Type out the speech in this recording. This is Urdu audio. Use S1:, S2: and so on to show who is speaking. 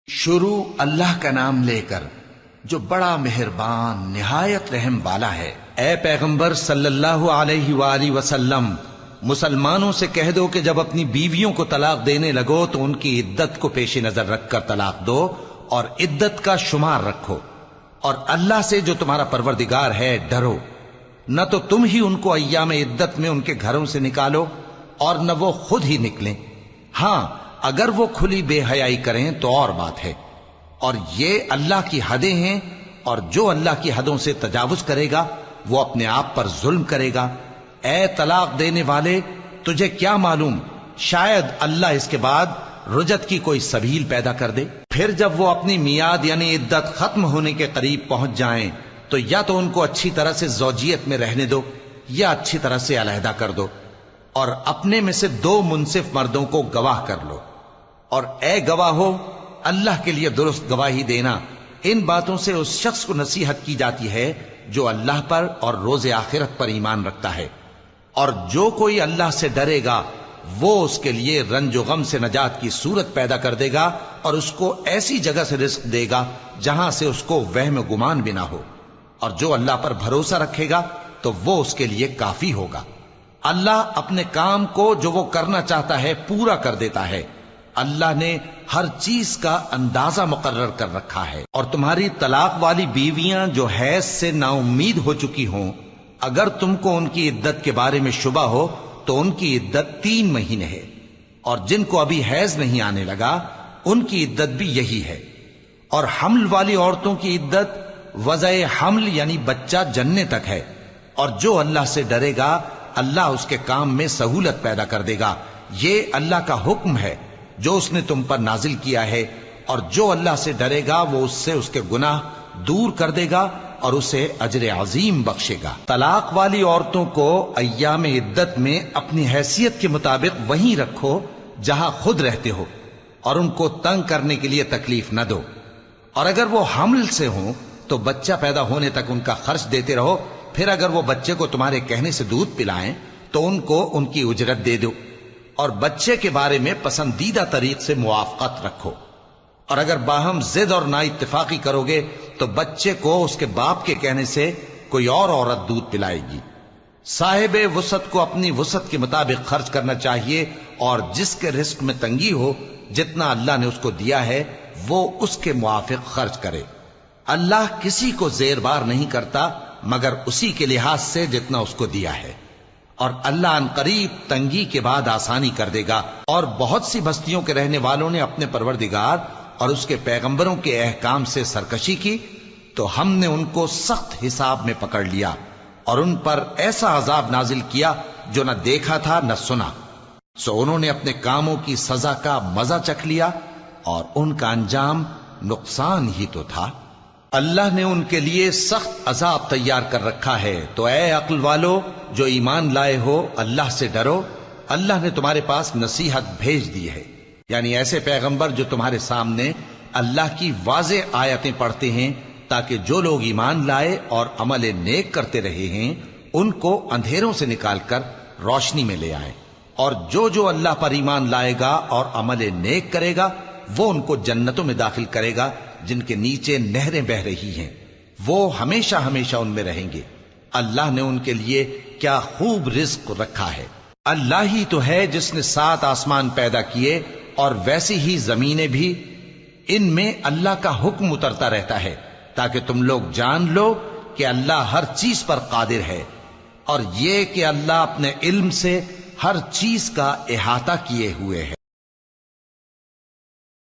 S1: شروع اللہ کا نام لے کر جو بڑا مہربان نہایت رحم والا ہے۔ اے پیغمبر صلی اللہ علیہ وآلہ وسلم، مسلمانوں سے کہہ دو کہ جب اپنی بیویوں کو طلاق دینے لگو تو ان کی عدت کو پیش نظر رکھ کر طلاق دو اور عدت کا شمار رکھو، اور اللہ سے جو تمہارا پروردگار ہے ڈرو۔ نہ تو تم ہی ان کو ایام عدت میں ان کے گھروں سے نکالو اور نہ وہ خود ہی نکلیں، ہاں اگر وہ کھلی بے حیائی کریں تو اور بات ہے، اور یہ اللہ کی حدیں ہیں، اور جو اللہ کی حدوں سے تجاوز کرے گا وہ اپنے آپ پر ظلم کرے گا۔ اے طلاق دینے والے، تجھے کیا معلوم شاید اللہ اس کے بعد رجعت کی کوئی سبیل پیدا کر دے۔ پھر جب وہ اپنی میعاد یعنی عدت ختم ہونے کے قریب پہنچ جائیں تو یا تو ان کو اچھی طرح سے زوجیت میں رہنے دو یا اچھی طرح سے علیحدہ کر دو، اور اپنے میں سے 2 منصف مردوں کو گواہ کر لو، اور اے گواہو اللہ کے لیے درست گواہی دینا۔ ان باتوں سے اس شخص کو نصیحت کی جاتی ہے جو اللہ پر اور روز آخرت پر ایمان رکھتا ہے، اور جو کوئی اللہ سے ڈرے گا وہ اس کے لیے رنج و غم سے نجات کی صورت پیدا کر دے گا، اور اس کو ایسی جگہ سے رزق دے گا جہاں سے اس کو وہم و گمان بھی نہ ہو، اور جو اللہ پر بھروسہ رکھے گا تو وہ اس کے لیے کافی ہوگا۔ اللہ اپنے کام کو جو وہ کرنا چاہتا ہے پورا کر دیتا ہے۔ اللہ نے ہر چیز کا اندازہ مقرر کر رکھا ہے۔ اور تمہاری طلاق والی بیویاں جو حیض سے نا امید ہو چکی ہوں، اگر تم کو ان کی عدت کے بارے میں شبہ ہو تو ان کی عدت 3 مہینے ہے، اور جن کو ابھی حیض نہیں آنے لگا ان کی عدت بھی یہی ہے۔ اور حمل والی عورتوں کی عدت وضع حمل یعنی بچہ جننے تک ہے، اور جو اللہ سے ڈرے گا اللہ اس کے کام میں سہولت پیدا کر دے گا۔ یہ اللہ کا حکم ہے جو اس نے تم پر نازل کیا ہے، اور جو اللہ سے ڈرے گا وہ اس سے اس کے گناہ دور کر دے گا اور اسے اجر عظیم بخشے گا۔ طلاق والی عورتوں کو ایام عدت میں اپنی حیثیت کے مطابق وہیں رکھو جہاں خود رہتے ہو، اور ان کو تنگ کرنے کے لیے تکلیف نہ دو، اور اگر وہ حمل سے ہوں تو بچہ پیدا ہونے تک ان کا خرچ دیتے رہو۔ پھر اگر وہ بچے کو تمہارے کہنے سے دودھ پلائیں تو ان کو ان کی اجرت دے دو، اور بچے کے بارے میں پسندیدہ طریق سے موافقت رکھو، اور اگر باہم ضد اور نا اتفاقی کرو گے تو بچے کو اس کے باپ کے کہنے سے کوئی اور عورت دودھ پلائے گی۔ صاحب وسعت کو اپنی وسعت کے مطابق خرچ کرنا چاہیے، اور جس کے رزق میں تنگی ہو جتنا اللہ نے اس کو دیا ہے وہ اس کے موافق خرچ کرے۔ اللہ کسی کو زیر بار نہیں کرتا مگر اسی کے لحاظ سے جتنا اس کو دیا ہے، اور اللہ ان قریب تنگی کے بعد آسانی کر دے گا۔ اور بہت سی بستیوں کے رہنے والوں نے اپنے پروردگار اور اس کے پیغمبروں کے احکام سے سرکشی کی تو ہم نے ان کو سخت حساب میں پکڑ لیا، اور ان پر ایسا عذاب نازل کیا جو نہ دیکھا تھا نہ سنا، سو انہوں نے اپنے کاموں کی سزا کا مزہ چکھ لیا، اور ان کا انجام نقصان ہی تو تھا۔ اللہ نے ان کے لیے سخت عذاب تیار کر رکھا ہے، تو اے عقل والو جو ایمان لائے ہو اللہ سے ڈرو۔ اللہ نے تمہارے پاس نصیحت بھیج دی ہے، یعنی ایسے پیغمبر جو تمہارے سامنے اللہ کی واضح آیتیں پڑھتے ہیں تاکہ جو لوگ ایمان لائے اور عمل نیک کرتے رہے ہیں ان کو اندھیروں سے نکال کر روشنی میں لے آئیں، اور جو اللہ پر ایمان لائے گا اور عمل نیک کرے گا وہ ان کو جنتوں میں داخل کرے گا جن کے نیچے نہریں بہ رہی ہیں، وہ ہمیشہ ہمیشہ ان میں رہیں گے۔ اللہ نے ان کے لیے کیا خوب رزق رکھا ہے۔ اللہ ہی تو ہے جس نے 7 آسمان پیدا کیے اور ویسی ہی زمینیں بھی، ان میں اللہ کا حکم اترتا رہتا ہے تاکہ تم لوگ جان لو کہ اللہ ہر چیز پر قادر ہے، اور یہ کہ اللہ اپنے علم سے ہر چیز کا احاطہ کیے ہوئے ہے۔